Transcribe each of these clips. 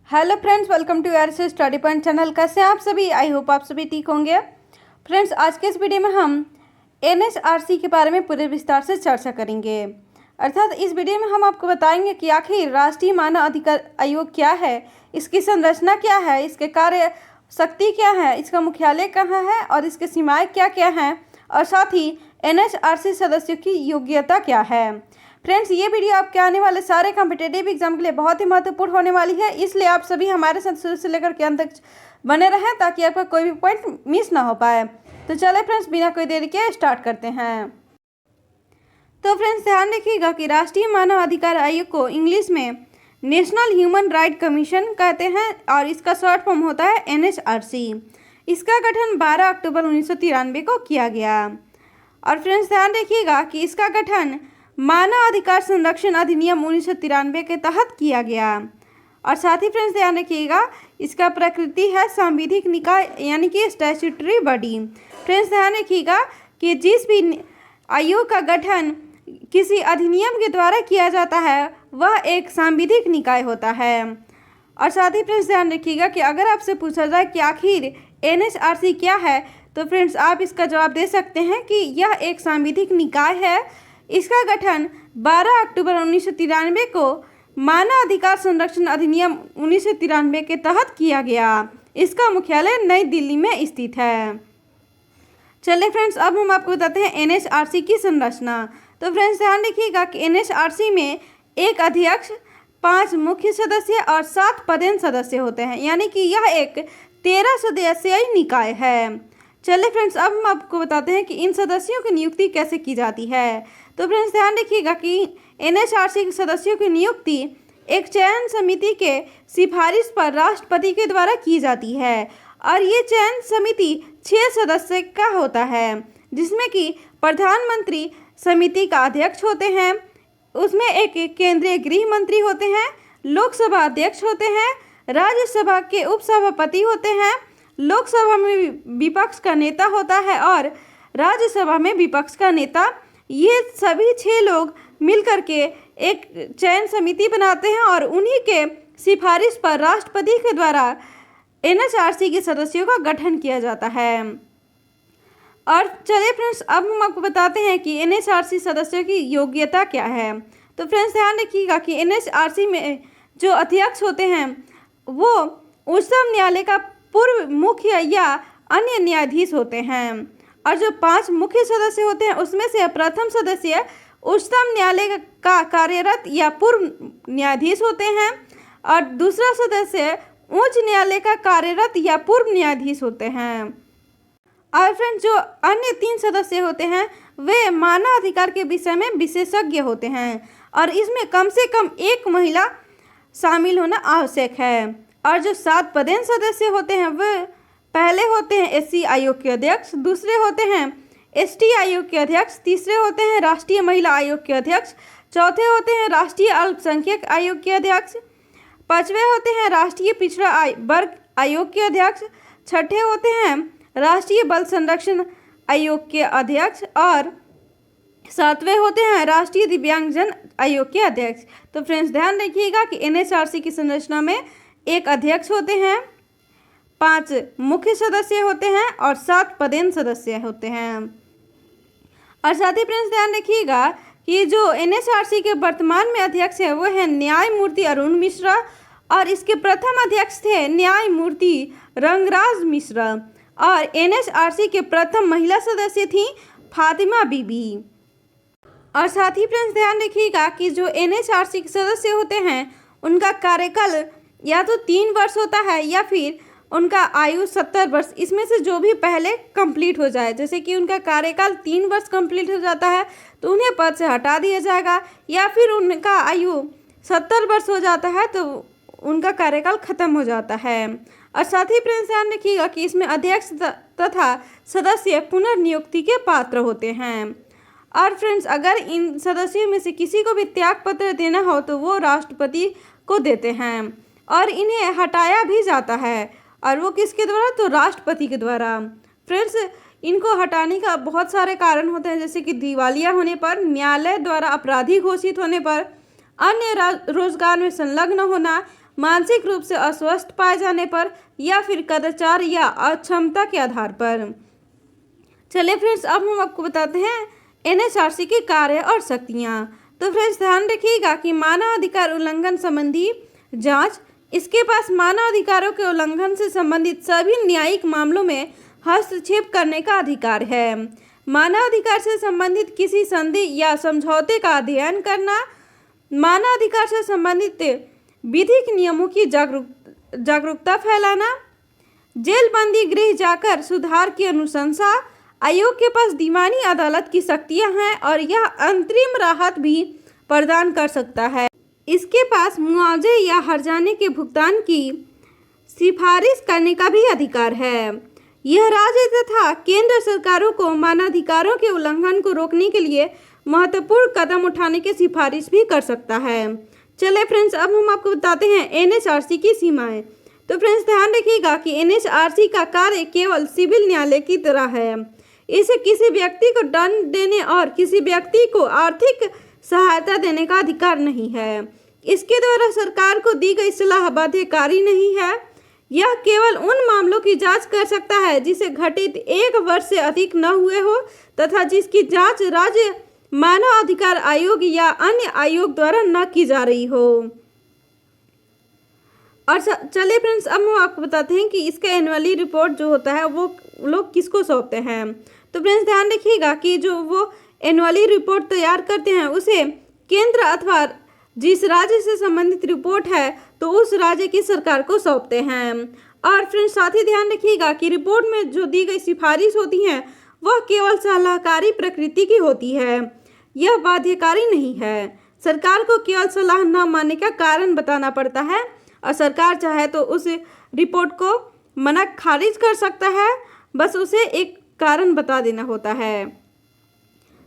Hello friends, welcome to our से study point channel. कैसे हैं आप सभी? आई होप आप सभी ठीक होंगे। फ्रेंड्स, आज के इस वीडियो में हम एनएचआरसी के बारे में पूरे विस्तार से चर्चा करेंगे। अर्थात इस वीडियो में हम आपको बताएंगे कि आखिर राष्ट्रीय मानव अधिकार आयोग क्या है, इसकी संरचना क्या है, इसके कार्य शक्ति क्या है, इसका मुख्यालय कहाँ है और इसके सीमाएँ क्या क्या हैं, और साथ ही एनएचआरसी सदस्यों की योग्यता क्या है। फ्रेंड्स, ये वीडियो आपके आने वाले सारे कॉम्पिटेटिव एग्जाम के लिए बहुत ही महत्वपूर्ण होने वाली है, इसलिए आप सभी हमारे साथ शुरू से लेकर के अंत तक बने रहें ताकि आपका कोई भी पॉइंट मिस ना हो पाए। तो चले फ्रेंड्स, बिना कोई देरी के स्टार्ट करते हैं। तो फ्रेंड्स, ध्यान रखिएगा कि राष्ट्रीय मानव अधिकार आयोग को इंग्लिश में नेशनल ह्यूमन राइट कमीशन कहते हैं और इसका शॉर्ट फॉर्म होता है एनएचआरसी। इसका गठन 12 अक्टूबर 1993 को किया गया। और फ्रेंड्स, ध्यान रखिएगा कि इसका गठन मानव अधिकार संरक्षण अधिनियम 1993 के तहत किया गया। और साथ ही फ्रेंड्स, ध्यान रखिएगा इसका प्रकृति है सांविधिक निकाय यानी कि स्टैट्यूटरी बॉडी। फ्रेंड्स, ध्यान रखिएगा कि जिस भी आयोग का गठन किसी अधिनियम के द्वारा किया जाता है वह एक सांविधिक निकाय होता है। और साथ ही फ्रेंड्स, ध्यान रखिएगा कि अगर आपसे पूछा जाए कि आखिर एनएचआरसी क्या है, तो फ्रेंड्स आप इसका जवाब दे सकते हैं कि यह एक सांविधिक निकाय है। इसका गठन 12 अक्टूबर 1993 को मानव अधिकार संरक्षण अधिनियम 1993 के तहत किया गया। इसका मुख्यालय नई दिल्ली में स्थित है। चलिए फ्रेंड्स, अब हम आपको बताते हैं एनएचआरसी की संरचना। तो फ्रेंड्स, ध्यान रखिएगा कि एनएचआरसी में एक अध्यक्ष, 5 मुख्य सदस्य और 7 पदेन सदस्य होते हैं, यानी कि यह एक 13 सदस्यीय निकाय है। चलिए फ्रेंड्स, अब हम आपको बताते हैं कि इन सदस्यों की नियुक्ति कैसे की जाती है। तो फ्रेंड्स, ध्यान रखिएगा कि एनएचआरसी के सदस्यों की नियुक्ति एक चयन समिति के सिफारिश पर राष्ट्रपति के द्वारा की जाती है और ये चयन समिति 6 सदस्य का होता है, जिसमें कि प्रधानमंत्री समिति का अध्यक्ष होते हैं, उसमें एक केंद्रीय गृह मंत्री होते हैं, लोकसभा अध्यक्ष होते हैं, राज्यसभा के उपसभापति होते हैं, लोकसभा में विपक्ष का नेता होता है और राज्यसभा में विपक्ष का नेता। ये सभी 6 लोग मिलकर के एक चयन समिति बनाते हैं और उन्हीं के सिफारिश पर राष्ट्रपति के द्वारा एनएचआरसी के सदस्यों का गठन किया जाता है। और चलिए फ्रेंड्स, अब हम आपको बताते हैं कि एनएचआरसी सदस्यों की योग्यता क्या है। तो फ्रेंड्स, ध्यान रखिएगा कि एनएचआरसी में जो अध्यक्ष होते हैं वो उच्चतम न्यायालय का पूर्व मुख्य या अन्य न्यायाधीश होते हैं, और जो 5 मुख्य सदस्य होते हैं उसमें से प्रथम सदस्य उच्चतम न्यायालय का कार्यरत या पूर्व न्यायाधीश होते हैं और दूसरा सदस्य उच्च न्यायालय का कार्यरत या पूर्व न्यायाधीश होते हैं। और फ्रेंड्स, जो अन्य 3 सदस्य होते हैं वे मानव अधिकार के विषय में विशेषज्ञ होते हैं और इसमें कम से कम एक महिला शामिल होना आवश्यक है। और जो 7 पदेन सदस्य होते हैं वे पहले होते हैं एससी आयोग के अध्यक्ष, दूसरे होते हैं एसटी आयोग के अध्यक्ष, तीसरे होते हैं राष्ट्रीय महिला आयोग के अध्यक्ष, चौथे होते हैं राष्ट्रीय अल्पसंख्यक आयोग के अध्यक्ष, 5वें होते हैं राष्ट्रीय पिछड़ा वर्ग आयोग के अध्यक्ष, 6ठे होते हैं राष्ट्रीय बल संरक्षण आयोग के अध्यक्ष और 7वें होते हैं राष्ट्रीय दिव्यांगजन आयोग के अध्यक्ष। तो फ्रेंड्स, ध्यान रखिएगा कि एनएचआरसी की संरचना में एक अध्यक्ष होते हैं, 5 मुख्य सदस्य होते हैं और 7 पदेन सदस्य होते हैं। और साथ ही फ्रेंड्स, ध्यान रखिएगा कि जो एनएचआरसी के वर्तमान में अध्यक्ष है वो है न्यायमूर्ति अरुण मिश्रा और इसके प्रथम अध्यक्ष थे न्यायमूर्ति रंगराज मिश्रा और एनएचआरसी के प्रथम महिला सदस्य थी फातिमा बीबी। और साथ ही फ्रेंड्स, ध्यान रखिएगा कि जो एनएचआरसी के सदस्य होते हैं उनका कार्यकाल या तो 3 वर्ष होता है या फिर उनका आयु 70 वर्ष, इसमें से जो भी पहले कंप्लीट हो जाए। जैसे कि उनका कार्यकाल 3 वर्ष कंप्लीट हो जाता है तो उन्हें पद से हटा दिया जाएगा, या फिर उनका आयु 70 वर्ष हो जाता है तो उनका कार्यकाल खत्म हो जाता है। और साथ ही फ्रेंड्स, ध्यान रखिएगा कि इसमें अध्यक्ष तथा सदस्य पुनर्नियुक्ति के पात्र होते हैं। और फ्रेंड्स, अगर इन सदस्यों में से किसी को भी त्याग पत्र देना हो तो वो राष्ट्रपति को देते हैं और इन्हें हटाया भी जाता है, और वो किसके द्वारा? तो राष्ट्रपति के द्वारा। फ्रेंड्स, इनको हटाने का बहुत सारे कारण होते हैं, जैसे कि दिवालिया होने पर, न्यायालय द्वारा अपराधी घोषित होने पर, अन्य रोजगार में संलग्न होना, मानसिक रूप से अस्वस्थ पाए जाने पर या फिर कदाचार या अक्षमता के आधार पर। चलिए फ्रेंड्स, अब हम आपको बताते हैं एनएचआरसी के कार्य और शक्तियाँ। तो फ्रेंड्स ध्यान रखिएगा कि मानव अधिकार उल्लंघन संबंधी जांच, इसके पास मानव अधिकारों के उल्लंघन से संबंधित सभी न्यायिक मामलों में हस्तक्षेप करने का अधिकार है। मानव अधिकार से संबंधित किसी संधि या समझौते का अध्ययन करना, मानव अधिकार से संबंधित विधिक नियमों की जागरूकता फैलाना, जेल बंदी गृह जाकर सुधार की अनुशंसा। आयोग के पास दीवानी अदालत की शक्तियां हैं और यह अंतरिम राहत भी प्रदान कर सकता है। इसके पास मुआवजे या हर्जाने के भुगतान की सिफारिश करने का भी अधिकार है। यह राज्य तथा केंद्र सरकारों को मानवाधिकारों के उल्लंघन को रोकने के लिए महत्वपूर्ण कदम उठाने की सिफारिश भी कर सकता है। चलिए फ्रेंड्स, अब हम आपको बताते हैं एनएचआरसी की सीमाएं। तो फ्रेंड्स ध्यान रखिएगा कि एनएचआरसी का कार्य केवल सिविल न्यायालय की तरह है। इसे किसी व्यक्ति को दंड देने और किसी व्यक्ति को आर्थिक सहायता देने का अधिकार नहीं है। इसके द्वारा सरकार को दी गई सलाह बाध्यकारी नहीं है। यह केवल उन मामलों की जांच कर सकता है जिसे घटित 1 वर्ष से अधिक न हुए हो तथा जिसकी जांच राज्य मानव अधिकार आयोग या अन्य आयोग द्वारा न की जा रही हो। और चलिए फ्रेंड्स, अब हम आपको बताते हैं कि इसका एनुअली रिपोर्ट जो होता है वो लोग किसको सौंपते हैं। तो फ्रेंड्स ध्यान रखिएगा कि जो वो एनुअली रिपोर्ट तैयार करते हैं उसे केंद्र अथवा जिस राज्य से संबंधित रिपोर्ट है तो उस राज्य की सरकार को सौंपते हैं। और फ्रेंड्स साथ ही ध्यान रखिएगा कि रिपोर्ट में जो दी गई सिफारिश होती हैं वह केवल सलाहकारी प्रकृति की होती है, यह बाध्यकारी नहीं है। सरकार को केवल सलाह न मानने का कारण बताना पड़ता है और सरकार चाहे तो उस रिपोर्ट को मना खारिज कर सकता है, बस उसे एक कारण बता देना होता है।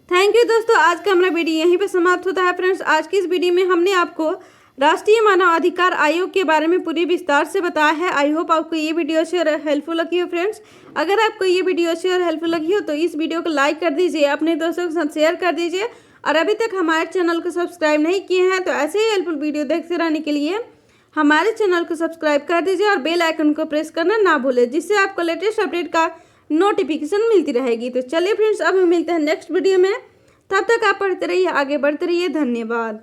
थैंक यू दोस्तों, आज का हमारा वीडियो यहीं पर समाप्त होता है। फ्रेंड्स आज की इस वीडियो में हमने आपको राष्ट्रीय मानव अधिकार आयोग के बारे में पूरी विस्तार से बताया है। आई होप आपको ये वीडियो शेयर हेल्पफुल लगी हो। फ्रेंड्स अगर आपको ये वीडियो शेयर हेल्पफुल लगी हो तो इस वीडियो को लाइक कर दीजिए, अपने दोस्तों के साथ शेयर कर दीजिए और अभी तक हमारे चैनल को सब्सक्राइब नहीं किए हैं तो ऐसे ही हेल्पफुल वीडियो देखते रहने के लिए हमारे चैनल को सब्सक्राइब कर दीजिए और बेल आइकन को प्रेस करना ना भूलें, जिससे आपको लेटेस्ट अपडेट का नोटिफिकेशन मिलती रहेगी। तो चलिए फ्रेंड्स, अब हम मिलते हैं नेक्स्ट वीडियो में। तब तक आप पढ़ते रहिए, आगे बढ़ते रहिए। धन्यवाद।